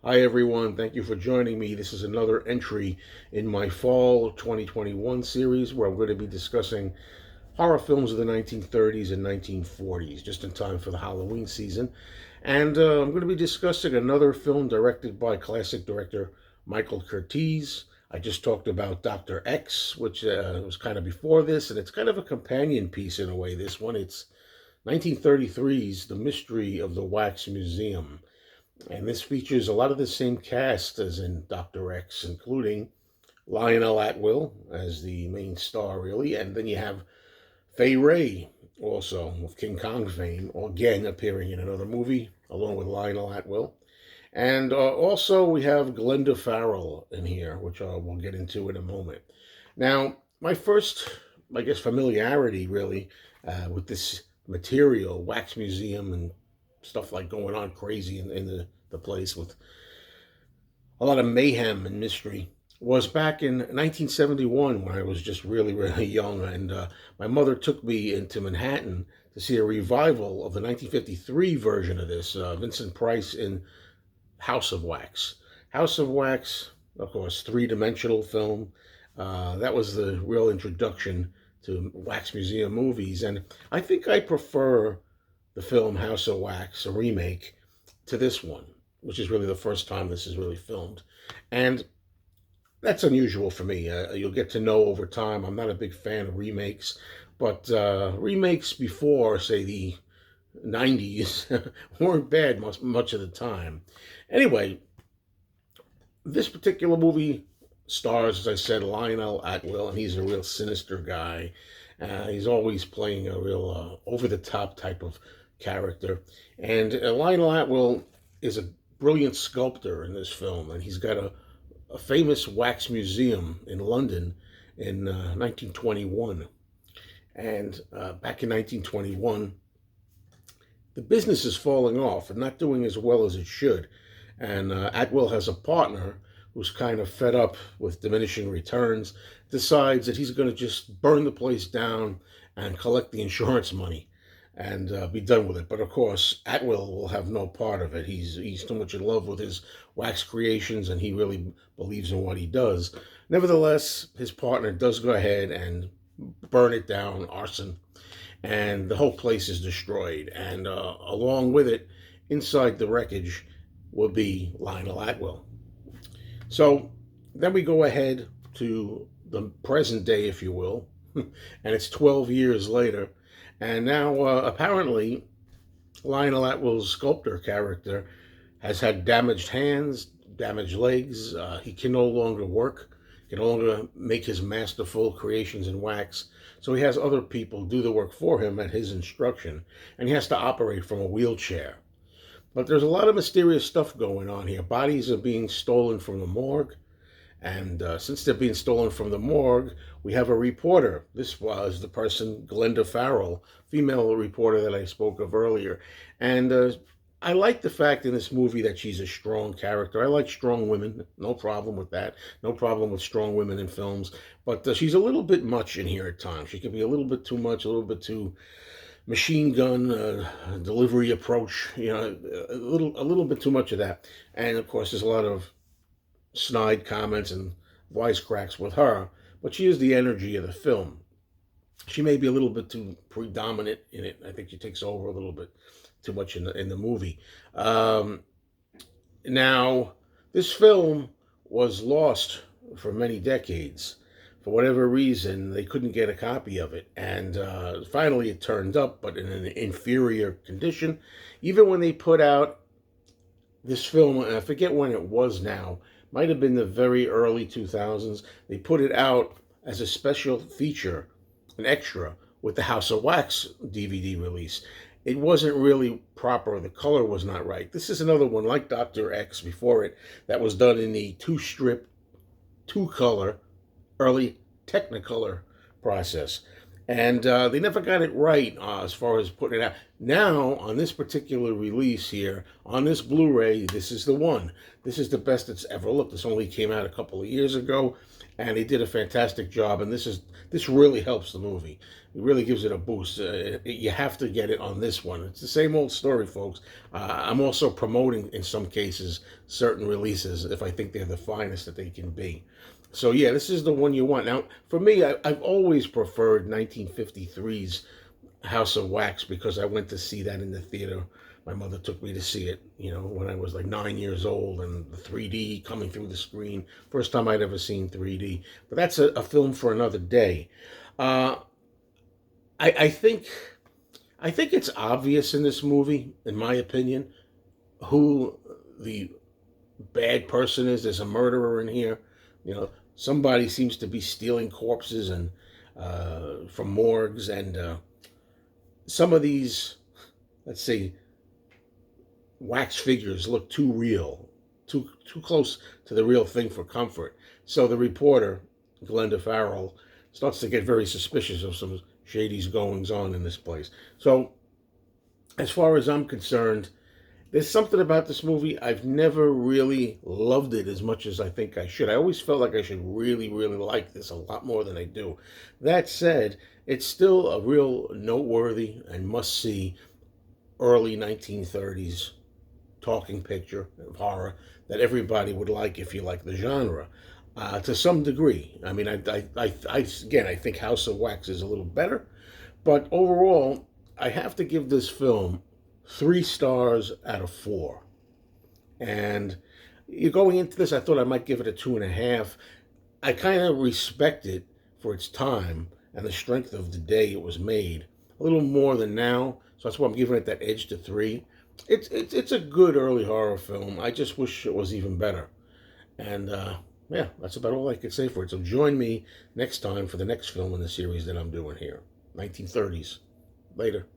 Hi everyone, thank you for joining me. This is another entry in my fall 2021 series where I'm going to be discussing horror films of the 1930s and 1940s, just in time for the Halloween season. And I'm going to be discussing another film directed by classic director Michael Curtiz. I just talked about Dr. X, which was kind of before this, and it's kind of a companion piece in a way. This one, it's 1933's The Mystery of the Wax Museum. And this features a lot of the same cast as in Dr. X, including Lionel Atwill as the main star, really. And then you have Fay Wray, also of King Kong fame, again appearing in another movie along with Lionel Atwill. And also we have Glenda Farrell in here, which we'll get into in a moment. Now, my first, I guess, familiarity really with this material, Wax Museum, and stuff like going on crazy in the place with a lot of mayhem and mystery was back in 1971 when I was just really, really young. And my mother took me into Manhattan to see a revival of the 1953 version of this, Vincent Price in House of Wax. House of Wax, of course, three-dimensional film. That was the real introduction to Wax Museum movies. And I think I prefer the film House of Wax, a remake, to this one, which is really the first time this is really filmed. And that's unusual for me. You'll get to know over time. I'm not a big fan of remakes, but remakes before, say, the 90s weren't bad much of the time. Anyway, this particular movie stars, as I said, Lionel Atwill, and he's a real sinister guy. He's always playing a real over-the-top type of character. And Lionel Atwill is a brilliant sculptor in this film, and he's got a famous wax museum in London in 1921. And back in 1921, the business is falling off and not doing as well as it should. And Atwill has a partner who's kind of fed up with diminishing returns, decides that he's going to just burn the place down and collect the insurance money and be done with it. But of course, Atwill will have no part of it. He's too much in love with his wax creations, and he really believes in what he does. Nevertheless, his partner does go ahead and burn it down, arson, and the whole place is destroyed. And along with it, inside the wreckage, will be Lionel Atwill. So then we go ahead to the present day, if you will, and it's 12 years later. And now, apparently, Lionel Atwill's sculptor character has had damaged hands, damaged legs. He can no longer work, can no longer make his masterful creations in wax. So he has other people do the work for him at his instruction, and he has to operate from a wheelchair. But there's a lot of mysterious stuff going on here. Bodies are being stolen from the morgue. And since they're being stolen from the morgue, we have a reporter. This was the person, Glenda Farrell, female reporter that I spoke of earlier. And I like the fact in this movie that she's a strong character. I like strong women. No problem with that. No problem with strong women in films. But she's a little bit much in here at times. She can be a little bit too much, a little bit too machine gun delivery approach. You know, a little bit too much of that. And of course, there's a lot of snide comments and wisecracks with her, but she is the energy of the film. She may be a little bit too predominant in it. I think she takes over a little bit too much in the movie. Now, this film was lost for many decades. For whatever reason, they couldn't get a copy of it. And finally it turned up, but in an inferior condition. Even when they put out this film, and I forget when it was now, might have been the very early 2000s, they put it out as a special feature, an extra, with the House of Wax DVD release. It wasn't really proper. The color was not right. This is another one, like Dr. X before it, that was done in the two-strip, two-color, early Technicolor process. And they never got it right as far as putting it out. Now, on this particular release here, on this Blu-ray, this is the one. This is the best it's ever looked. This only came out a couple of years ago, and they did a fantastic job. And this really helps the movie. It really gives it a boost. You have to get it on this one. It's the same old story, folks. I'm also promoting, in some cases, certain releases if I think they're the finest that they can be. So yeah, this is the one you want. Now, for me, I've always preferred 1953's House of Wax because I went to see that in the theater. My mother took me to see it, when I was like 9 years old, and the 3D coming through the screen. First time I'd ever seen 3D. But that's a film for another day. I think it's obvious in this movie, in my opinion, who the bad person is. There's a murderer in here. Somebody seems to be stealing corpses and from morgues, and some of these, let's say, wax figures look too real, too close to the real thing for comfort. So the reporter, Glenda Farrell, starts to get very suspicious of some shady goings on in this place. So, as far as I'm concerned, there's something about this movie. I've never really loved it as much as I think I should. I always felt like I should really, really like this a lot more than I do. That said, it's still a real noteworthy and must-see early 1930s talking picture of horror that everybody would like if you like the genre. To some degree. I mean, again, I think House of Wax is a little better, but overall, I have to give this film 3 stars out of 4. And you're going into this, I thought I might give it a 2.5. I kind of respect it for its time and the strength of the day it was made, a little more than now. So that's why I'm giving it that edge to 3. It's a good early horror film. I just wish it was even better. And yeah, that's about all I could say for it. So join me next time for the next film in the series that I'm doing here, 1930s. Later.